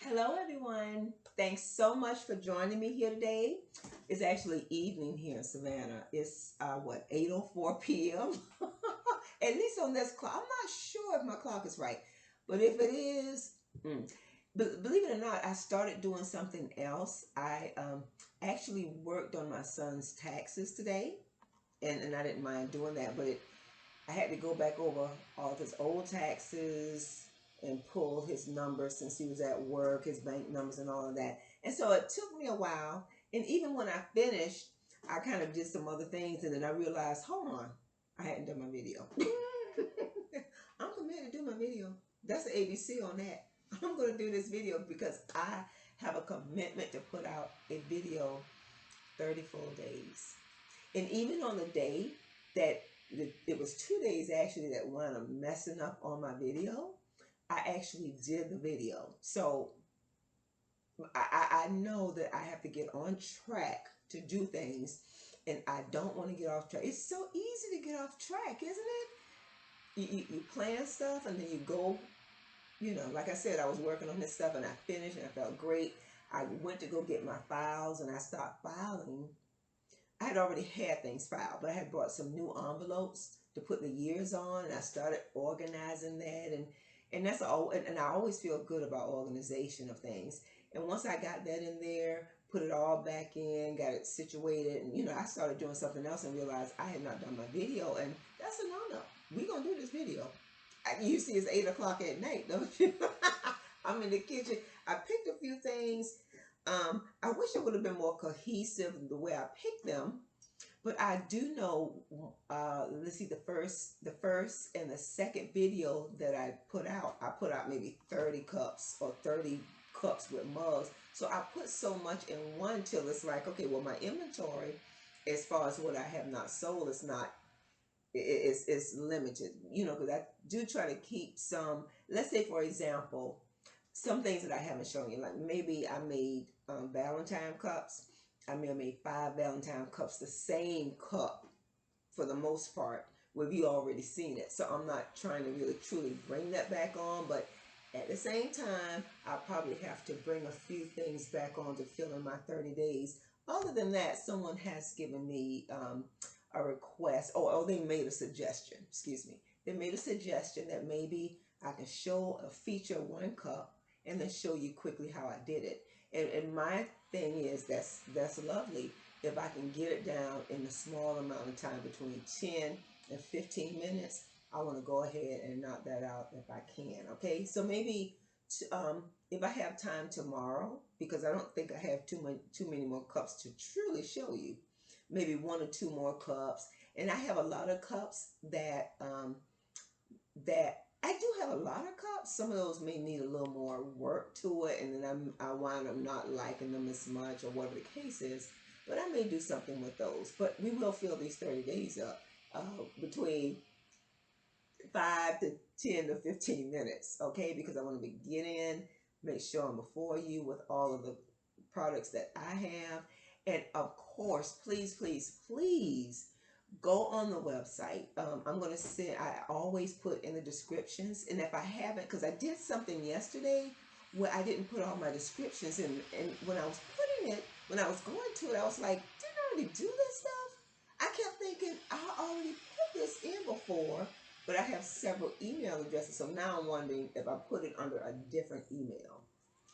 Hello, everyone. Thanks so much for joining me here today. It's actually evening here in Savannah. It's what 8:04 p.m. At least on this clock. I'm not sure if my clock is right, but if it is, believe it or not, I started doing something else. I actually worked on my son's taxes today, and I didn't mind doing that, but I had to go back over all of his old taxes and pull his numbers since he was at work, his bank numbers and all of that. And so it took me a while. And even when I finished, I kind of did some other things. And then I realized, hold on, I hadn't done my video. I'm committed to do my video. That's the ABC on that. I'm going to do this video because I have a commitment to put out a video 30 full days. And even on the day that it was 2 days actually that wound up messing up on my video, I actually did the video. So I know that I have to get on track to do things, and I don't want to get off track. It's so easy to get off track, isn't it? You plan stuff and then you go, like I said, I was working on this stuff and I finished and I felt great. I went to go get my files and I stopped filing. I had already had things filed, but I had brought some new envelopes to put the years on, and I started organizing that, and that's all. And I always feel good about organization of things. And once I got that in there, put it all back in, got it situated, and I started doing something else and realized I had not done my video, and that's a no-no. We're gonna do this video. You see, it's 8 o'clock at night, don't you? I'm in the kitchen. I picked a few things. I wish it would have been more cohesive the way I picked them, but I do know. Let's see, the first and the second video that I put out maybe 30 cups or 30 cups with mugs. So I put so much in one till it's like, okay, well, my inventory, as far as what I have not sold, is not. It's limited, because I do try to keep some. Let's say, for example, some things that I haven't shown you, like maybe I made Valentine cups. I may have made 5 Valentine cups, the same cup for the most part, where you already seen it. So I'm not trying to really truly bring that back on, but at the same time, I probably have to bring a few things back on to fill in my 30 days. Other than that, someone has given me a request, or they made a suggestion, excuse me. They made a suggestion that maybe I can show a feature one cup and then show you quickly how I did it. And my thing is that's lovely if I can get it down in a small amount of time, between 10 and 15 minutes. I want to go ahead and knock that out if I can. Okay, so maybe if I have time tomorrow, because I don't think I have too many more cups to truly show you. Maybe 1 or 2 more cups, and I have a lot of cups that that I do have a lot of cups. Some of those may need a little more work to it, and then I wind up not liking them as much, or whatever the case is. But I may do something with those. But we will fill these 30 days up between 5 to 10 to 15 minutes, okay? Because I want to get in, make sure I'm before you with all of the products that I have. And of course, please, please, please go on the website. I'm going to send, I always put in the descriptions. And if I haven't, because I did something yesterday where I didn't put all my descriptions in. And when I was putting it, when I was going to it, I was like, didn't I already do this stuff? I kept thinking, I already put this in before, but I have several email addresses. So now I'm wondering if I put it under a different email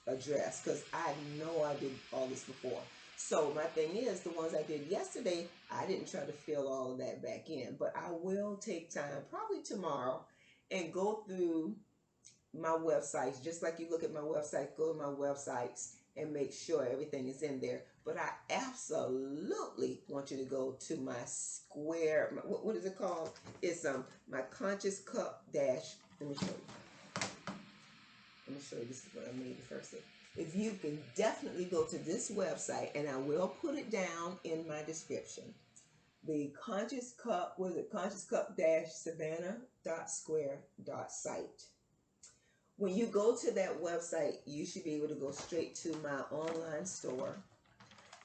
address, because I know I did all this before. So my thing is, the ones I did yesterday, I didn't try to fill all of that back in, but I will take time, probably tomorrow, and go through my websites, just like you look at my website, go to my websites and make sure everything is in there. But I absolutely want you to go to my square, what is it called? It's my Conscious Cup Dash. Let me show you. Let me show you. This is what I made the first thing. If you can definitely go to this website, and I will put it down in my description. The Conscious Cup, was it Conscious Cup Savannah.square.site. When you go to that website, you should be able to go straight to my online store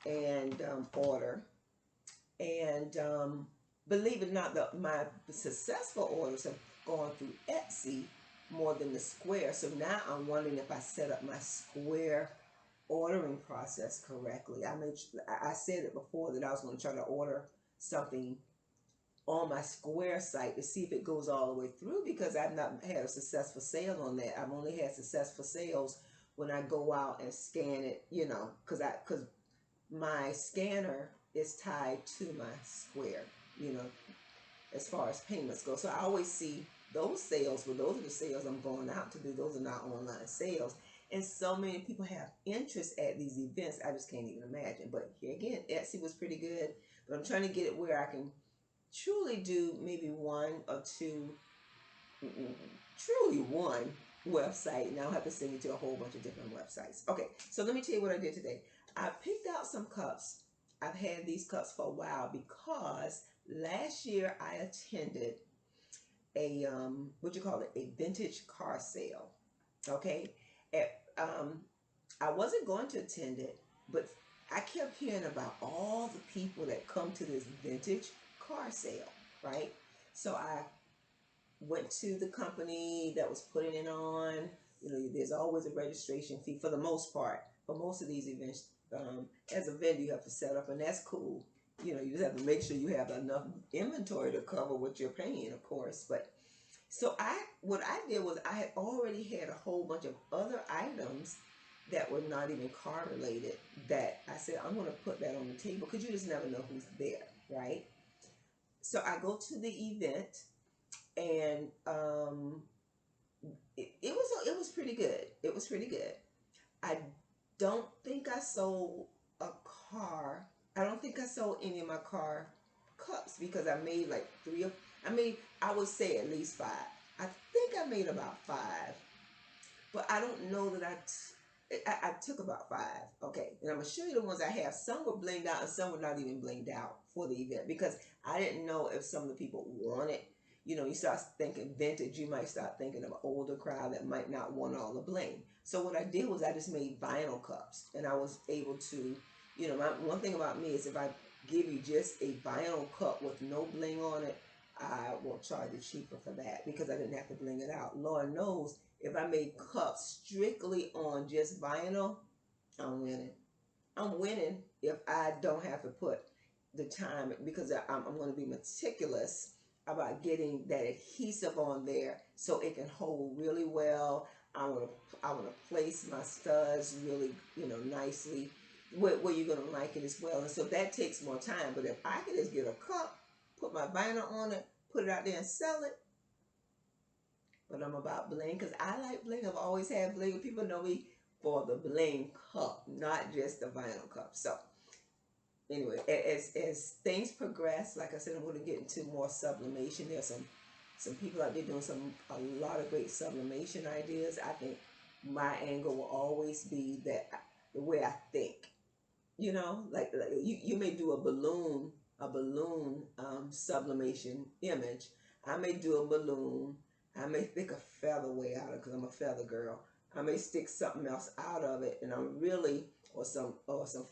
and order. And believe it or not, my successful orders have gone through Etsy more than the square. So now I'm wondering if I set up my square ordering process correctly. I said it before that I was going to try to order something on my square site to see if it goes all the way through, because I've not had a successful sale on that. I've only had successful sales when I go out and scan it, because my scanner is tied to my square, you know, as far as payments go. So I always see those sales, but those are the sales I'm going out to do. Those are not online sales. And so many people have interest at these events. I just can't even imagine. But here again, Etsy was pretty good. But I'm trying to get it where I can truly do maybe one or two, truly one website. And I'll have to send you to a whole bunch of different websites. Okay, so let me tell you what I did today. I picked out some cups. I've had these cups for a while because last year I attended a what you call it, a vintage car sale. Okay, at, I wasn't going to attend it, but I kept hearing about all the people that come to this vintage car sale, right? So I went to the company that was putting it on. You know, there's always a registration fee for the most part. For most of these events, as a vendor, you have to set up, and that's cool. You know, you just have to make sure you have enough inventory to cover what you're paying, of course. But so what I did was I had already had a whole bunch of other items that were not even car related that I said I'm going to put that on the table because you just never know who's there, right? So I go to the event, and it was pretty good. It was pretty good. I don't think I sold a car. I don't think I sold any of my car cups because I made like three of. I mean, I would say at least five. I think I made about five, but I don't know that I took about five. Okay, and I'm gonna show you the ones I have. Some were blinged out and some were not even blinged out for the event because I didn't know if some of the people wanted. You know, you start thinking vintage, you might start thinking of an older crowd that might not want all the bling. So what I did was I just made vinyl cups, and I was able to, one thing about me is if I give you just a vinyl cup with no bling on it, I will charge you cheaper for that because I didn't have to bling it out. Lord knows if I made cups strictly on just vinyl, I'm winning. I'm winning if I don't have to put the time because I'm going to be meticulous about getting that adhesive on there so it can hold really well. I want to place my studs really nicely where you're going to like it as well. And so that takes more time. But if I can just get a cup, put my vinyl on it, put it out there and sell it. But I'm about bling because I like bling. I've always had bling. People know me for the bling cup, not just the vinyl cup. So anyway, as things progress, like I said, I'm going to get into more sublimation. There's some people out there doing a lot of great sublimation ideas. I think my angle will always be that the way I think. Like you may do a balloon sublimation image. I may do a balloon. I may stick a feather way out of it because I'm a feather girl. I may stick something else out of it, and I'm really or some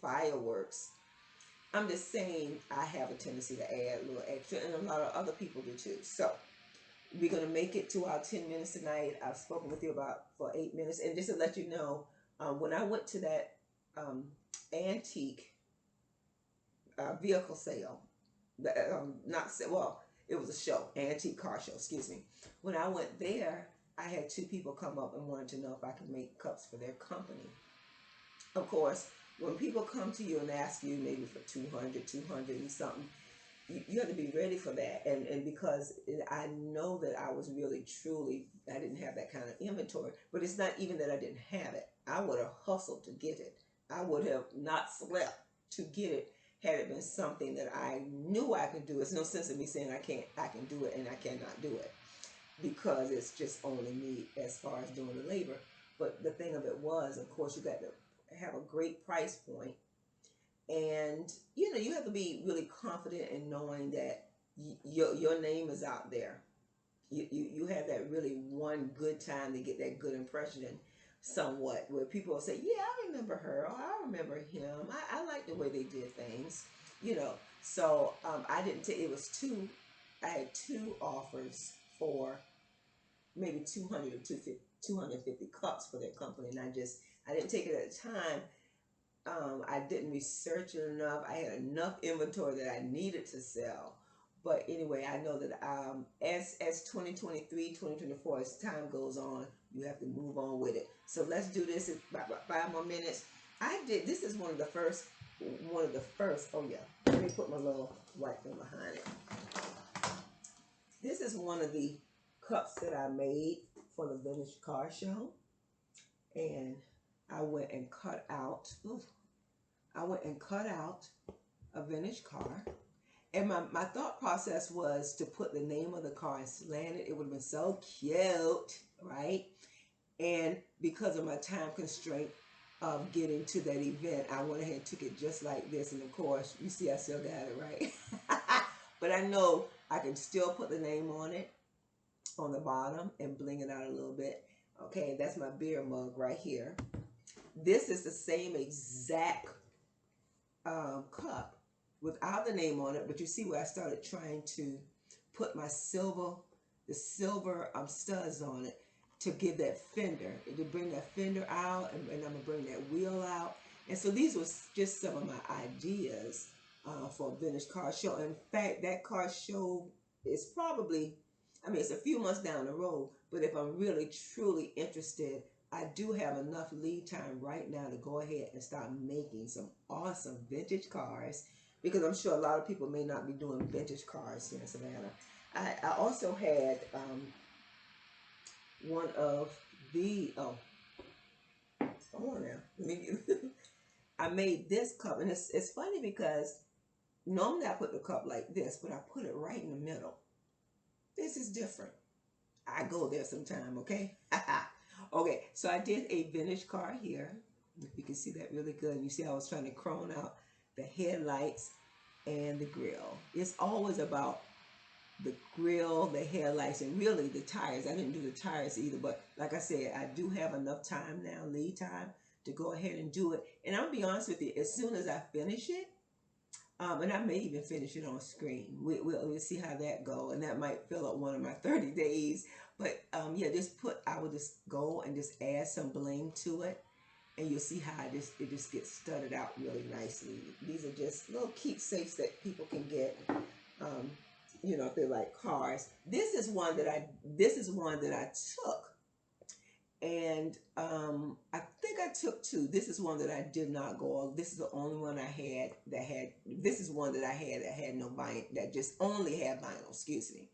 fireworks. I'm just saying I have a tendency to add a little extra, and a lot of other people do too. So we're gonna make it to our 10 minutes tonight. I've spoken with you about for 8 minutes, and just to let you know, when I went to that antique vehicle sale, it was a show, antique car show. Excuse me. When I went there, I had two people come up and wanted to know if I could make cups for their company. Of course, when people come to you and ask you maybe for 200 and something, you have to be ready for that. And because I know that I was really, truly, I didn't have that kind of inventory. But it's not even that I didn't have it. I would have hustled to get it. I would have not slept to get it had it been something that I knew I could do. It's no sense in me saying I can do it and I cannot do it because it's just only me as far as doing the labor. But the thing of it was, of course, you got to have a great price point, and you have to be really confident in knowing that your name is out there. You have that really one good time to get that good impression, somewhat where people will say, yeah, I remember her, or I remember him. I like the way they did things. So I didn't take, it was two, I had two offers for maybe 200 or 250 cups for their company, and I didn't take it at the time. I didn't research it enough. I had enough inventory that I needed to sell. But anyway, I know that as 2023, 2024, as time goes on, you have to move on with it. So let's do this in about 5 more minutes. This is one of the first, oh yeah, let me put my little white thing behind it. This is one of the cups that I made for the vintage car show. And I went and cut out, a vintage car. And my thought process was to put the name of the car and slant it. It would have been so cute, right? And because of my time constraint of getting to that event, I went ahead and took it just like this. And of course, you see I still got it, right? But I know I can still put the name on it on the bottom and bling it out a little bit. Okay, that's my beer mug right here. This is the same exact cup without the name on it, but you see where I started trying to put the silver studs on it to give that fender, to bring that fender out, and I'm gonna bring that wheel out. And so these was just some of my ideas for a vintage car show. In fact, that car show is probably, I mean, it's a few months down the road, but if I'm really truly interested, I do have enough lead time right now to go ahead and start making some awesome vintage cars, because I'm sure a lot of people may not be doing vintage cars here in Savannah. I also had one of the, hold on now. I made this cup, and it's funny because normally I put the cup like this, but I put it right in the middle. This is different. I go there sometime, okay? Okay, so I did a vintage car here. If you can see that really good. You see I was trying to crone out the headlights and the grill. It's always about the grill, the headlights, and really the tires. I didn't do the tires either, but like I said, I do have enough time now, lead time, to go ahead and do it. And I'll be honest with you, as soon as I finish it, and I may even finish it on screen. We'll see how that go, and that might fill up one of my 30 days. But yeah, I will just go and just add some bling to it, and you'll see how it just gets studded out really nicely. These are just little keepsakes that people can get, if they like cars. This is one that I took. And I think I took two. This is one that I did not go. This is the only one I had that had. This is one that I had that had no vinyl. That just only had vinyl. Excuse me.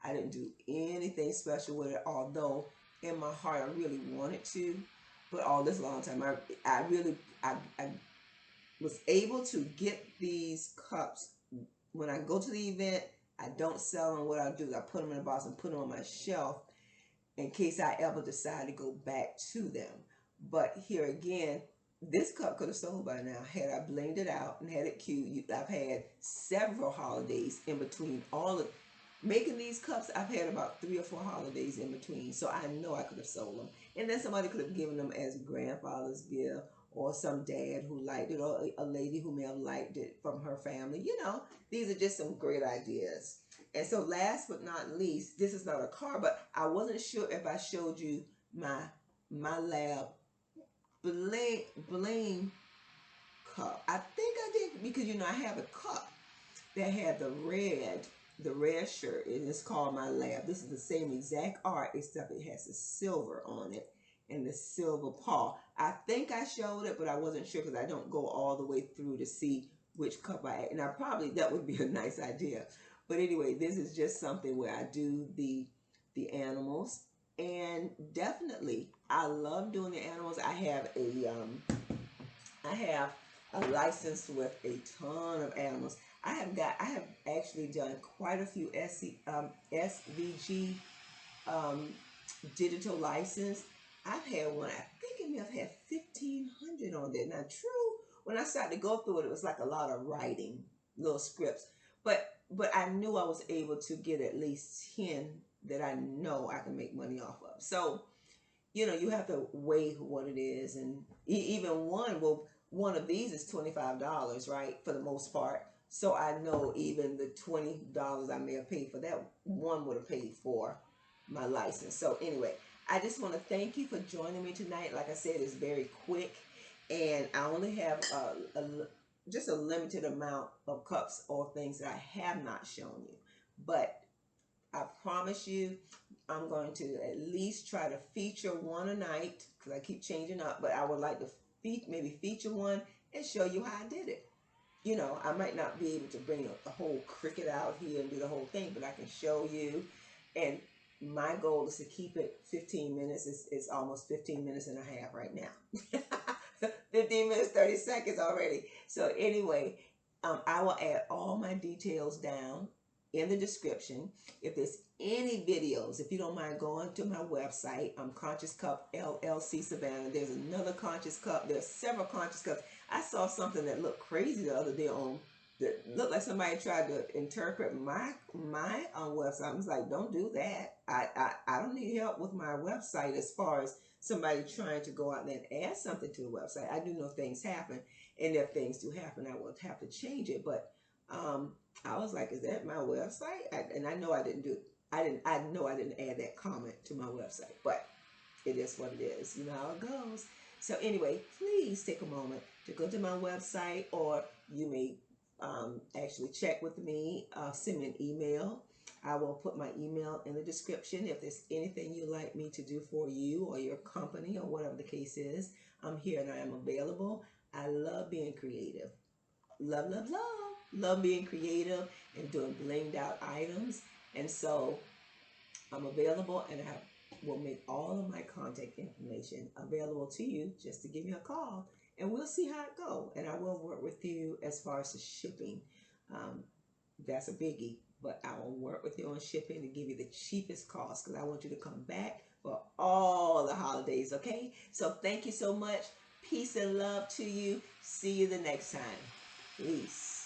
I didn't do anything special with it. Although in my heart I really wanted to. But all this long time, I was able to get these cups. When I go to the event, I don't sell them. What I do is I put them in a box and put them on my shelf, in case I ever decide to go back to them. But here again, this cup could have sold by now had I blinged it out and had it cute. I've had several holidays in between all of making these cups. I've had about 3 or 4 holidays in between, so I know I could have sold them. And then somebody could have given them as grandfather's gift, or some dad who liked it, or a lady who may have liked it from her family. These are just some great ideas. And so last but not least, this is not a car, but I wasn't sure if I showed you my lab bling cup. I think I did, because I have a cup that had the red shirt, and it's called my lab. This is the same exact art, except it has the silver on it and the silver paw. I think I showed it, but I wasn't sure because I don't go all the way through to see which cup I had. Now probably that would be a nice idea. But anyway, this is just something where I do the animals, and definitely I love doing the animals. I have a license with a ton of animals. I have actually done quite a few SVG digital license. I've had one, I think it may have had 1,500 on there. Now, true, when I started to go through it, it was like a lot of writing, little scripts. But I knew I was able to get at least 10 that I know I can make money off of. So, you have to weigh what it is. And even one of these is $25, right, for the most part. So I know even the $20 I may have paid for that one would have paid for my license. So anyway, I just want to thank you for joining me tonight. Like I said, it's very quick, and I only have just a limited amount of cups or things that I have not shown you. But I promise you, I'm going to at least try to feature one a night because I keep changing up. But I would like to maybe feature one and show you how I did it. You know, I might not be able to bring the whole cricket out here and do the whole thing, but I can show you. And my goal is to keep it 15 minutes. It's almost 15 minutes and a half right now. 15 minutes, 30 seconds already. So anyway, I will add all my details down in the description. If there's any videos, if you don't mind going to my website, Conscious Cup LLC Savannah. There's another Conscious Cup. There's several Conscious Cups. I saw something that looked crazy the other day on that looked like somebody tried to interpret my website. I was like, don't do that. I don't need help with my website as far as somebody trying to go out there and add something to the website. I do know things happen, and if things do happen, I will have to change it. But I was like, is that my website? And I know I didn't do. I know I didn't add that comment to my website, but it is what it is. You know how it goes. So anyway, please take a moment to go to my website, or you may actually check with me. Send me an email. I will put my email in the description. If there's anything you'd like me to do for you or your company or whatever the case is, I'm here and I am available. I love being creative. Love, love, love. Love being creative and doing blinged out items. And so I'm available, and I will make all of my contact information available to you just to give me a call, and we'll see how it go. And I will work with you as far as the shipping. Um, that's a biggie, but I will work with you on shipping to give you the cheapest cost because I want you to come back for all the holidays, okay? So thank you so much. Peace and love to you. See you the next time. Peace.